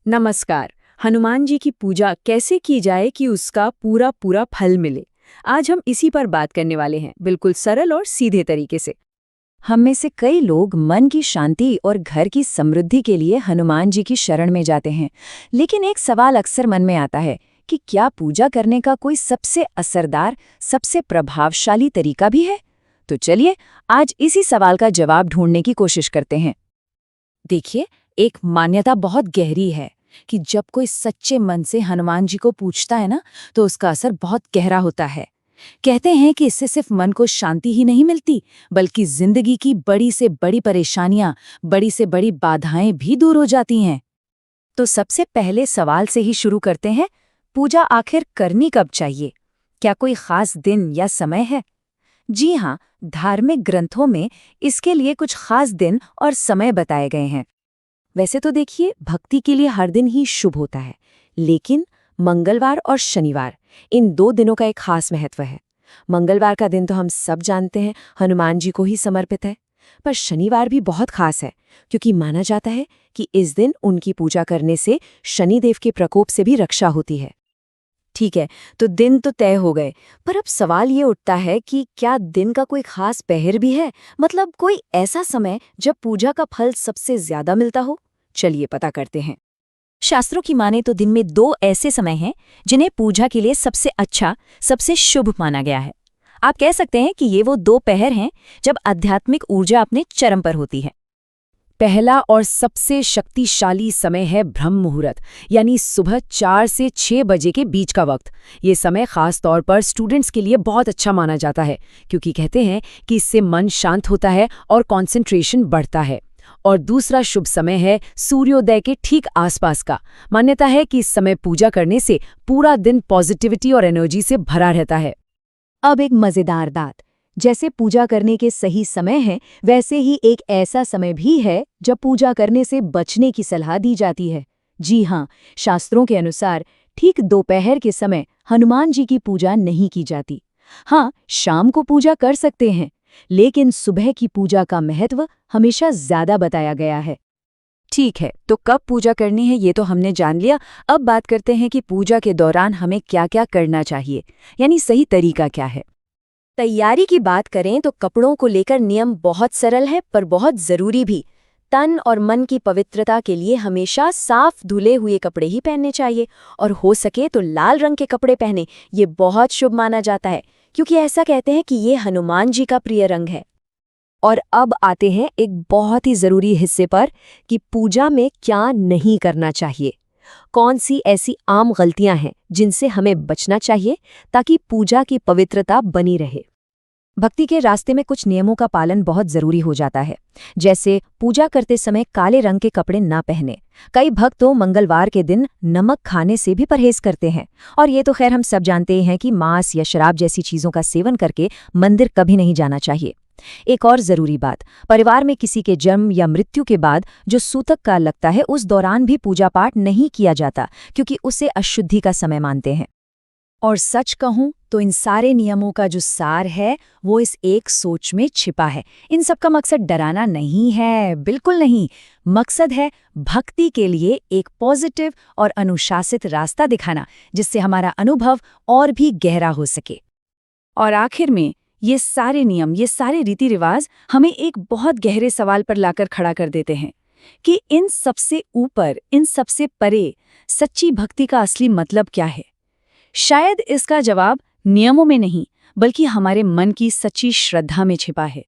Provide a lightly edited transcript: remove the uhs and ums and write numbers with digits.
नमस्कार। हनुमान जी की पूजा कैसे की जाए कि उसका पूरा पूरा फल मिले? आज हम इसी पर बात करने वाले हैं, बिल्कुल सरल और सीधे तरीके से। हम में से कई लोग मन की शांति और घर की समृद्धि के लिए हनुमान जी की शरण में जाते हैं। लेकिन एक सवाल अक्सर मन में आता है कि क्या पूजा करने का कोई सबसे असरदार, सबसे प्रभावशाली तरीका भी है? तो चलिए आज इसी सवाल का जवाब ढूंढने की कोशिश करते हैं। देखिए, एक मान्यता बहुत गहरी है कि जब कोई सच्चे मन से हनुमान जी को पूछता है ना, तो उसका असर बहुत गहरा होता है। कहते हैं कि इससे सिर्फ मन को शांति ही नहीं मिलती, बल्कि जिंदगी की बड़ी से बड़ी परेशानियां, बड़ी से बड़ी बाधाएं भी दूर हो जाती हैं। तो सबसे पहले सवाल से ही शुरू करते हैं। पूजा आखिर करनी कब चाहिए? क्या कोई खास दिन या समय है? जी हाँ, धार्मिक ग्रंथों में इसके लिए कुछ खास दिन और समय बताए गए हैं। वैसे तो देखिए, भक्ति के लिए हर दिन ही शुभ होता है, लेकिन मंगलवार और शनिवार, इन 2 दिनों का एक खास महत्व है। मंगलवार का दिन तो हम सब जानते हैं, हनुमान जी को ही समर्पित है। पर शनिवार भी बहुत खास है, क्योंकि माना जाता है कि इस दिन उनकी पूजा करने से शनिदेव के प्रकोप से भी रक्षा होती है। ठीक है, तो दिन तो तय हो गए, पर अब सवाल ये उठता है कि क्या दिन का कोई खास पहर भी है? मतलब कोई ऐसा समय जब पूजा का फल सबसे ज्यादा मिलता हो? चलिए पता करते हैं। शास्त्रों की माने तो दिन में 2 ऐसे समय हैं जिन्हें पूजा के लिए सबसे अच्छा, सबसे शुभ माना गया है। आप कह सकते हैं कि ये वो 2 पहर हैं जब आध्यात्मिक ऊर्जा अपने चरम पर होती है। पहला और सबसे शक्तिशाली समय है ब्रह्म मुहूर्त, यानी सुबह 4 से 6 बजे के बीच का वक्त। ये समय खास तौर पर स्टूडेंट्स के लिए बहुत अच्छा माना जाता है, क्योंकि कहते हैं कि इससे मन शांत होता है और कंसंट्रेशन बढ़ता है। और दूसरा शुभ समय है सूर्योदय के ठीक आसपास का। मान्यता है कि इस समय पूजा करने से पूरा दिन पॉजिटिविटी और एनर्जी से भरा रहता है। अब एक मजेदार बात, जैसे पूजा करने के सही समय है, वैसे ही एक ऐसा समय भी है जब पूजा करने से बचने की सलाह दी जाती है। जी हाँ, शास्त्रों के अनुसार ठीक दोपहर के समय हनुमान जी की पूजा नहीं की जाती। हाँ, शाम को पूजा कर सकते हैं, लेकिन सुबह की पूजा का महत्व हमेशा ज्यादा बताया गया है। ठीक है, तो कब पूजा करनी है ये तो हमने जान लिया। अब बात करते हैं कि पूजा के दौरान हमें क्या-क्या करना चाहिए, यानी सही तरीका क्या है। तैयारी की बात करें तो कपड़ों को लेकर नियम बहुत सरल है, पर बहुत जरूरी भी। तन और मन की पवित्रता के लिए हमेशा साफ धुले हुए कपड़े ही पहनने चाहिए, और हो सके तो लाल रंग के कपड़े पहने। ये बहुत शुभ माना जाता है, क्योंकि ऐसा कहते हैं कि ये हनुमान जी का प्रिय रंग है। और अब आते हैं एक बहुत ही जरूरी हिस्से पर, कि पूजा में क्या नहीं करना चाहिए। कौन सी ऐसी आम गलतियां हैं जिनसे हमें बचना चाहिए ताकि पूजा की पवित्रता बनी रहे। भक्ति के रास्ते में कुछ नियमों का पालन बहुत जरूरी हो जाता है, जैसे पूजा करते समय काले रंग के कपड़े ना पहने। कई भक्त तो मंगलवार के दिन नमक खाने से भी परहेज करते हैं, और ये तो खैर हम सब जानते हैं कि मांस या शराब जैसी चीजों का सेवन करके मंदिर कभी नहीं जाना चाहिए। एक और जरूरी बात, परिवार में किसी के जन्म या मृत्यु के बाद जो सूतक काल लगता है, उस दौरान भी पूजा पाठ नहीं किया जाता, क्योंकि उसे अशुद्धि का समय मानते हैं। और सच कहूं तो इन सारे नियमों का जो सार है वो इस एक सोच में छिपा है। इन सब का मकसद डराना नहीं है, बिल्कुल नहीं। मकसद है भक्ति के लिए एक पॉजिटिव और अनुशासित रास्ता दिखाना, जिससे हमारा अनुभव और भी गहरा हो सके। और आखिर में ये सारे नियम, ये सारे रीति रिवाज हमें एक बहुत गहरे सवाल पर लाकर खड़ा कर देते हैं कि इन सबसे ऊपर, इन सबसे परे सच्ची भक्ति का असली मतलब क्या है। शायद इसका जवाब नियमों में नहीं, बल्कि हमारे मन की सच्ची श्रद्धा में छिपा है।